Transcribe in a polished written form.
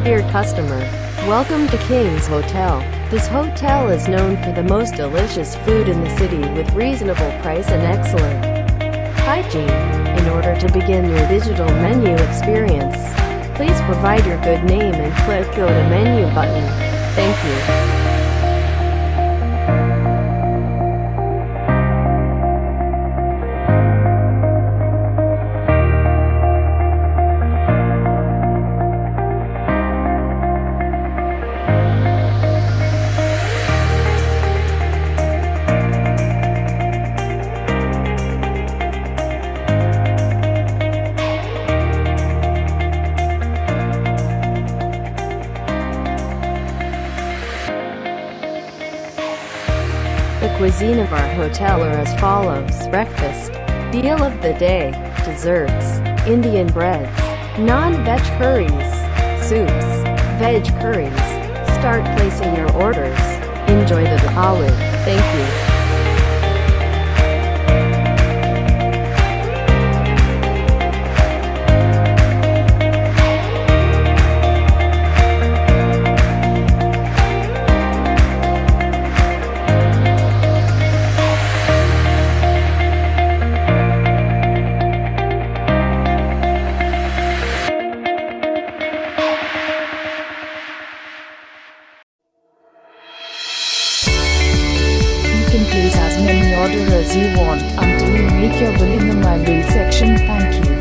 Dear customer, welcome to King's Hotel. This hotel is known for the most delicious food in the city with reasonable price and excellent hygiene. In order to begin your digital menu experience, please provide your good name and click Go to Menu button. Thank you. The cuisine of our hotel are as follows: breakfast, meal of the day, desserts, Indian breads, non-veg curries, soups, veg curries. Start placing your orders. Enjoy the Daawat. Thank you. You can place as many orders as you want until you make your bill in the My Bill section. Thank you.